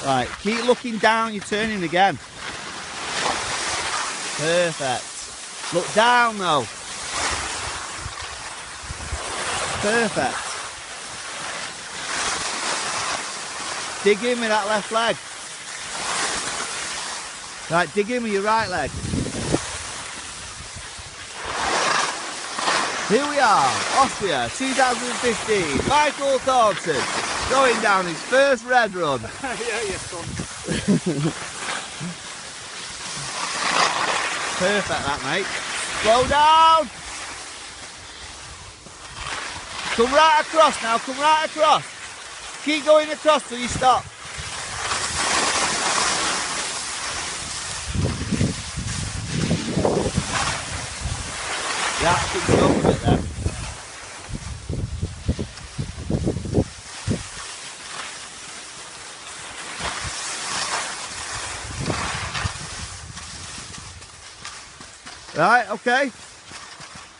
Right, keep looking down, you're turning again. Perfect. Look down though. Perfect. Dig in with that left leg. Right, dig in with your right leg. Here we are, Austria 2015. Michael Thornton going down his first red run. Yeah, yes, son. Perfect that, mate. Slow down. Come right across now, come right across. Keep going across till you stop. Yeah, keep going with it then. Right, okay.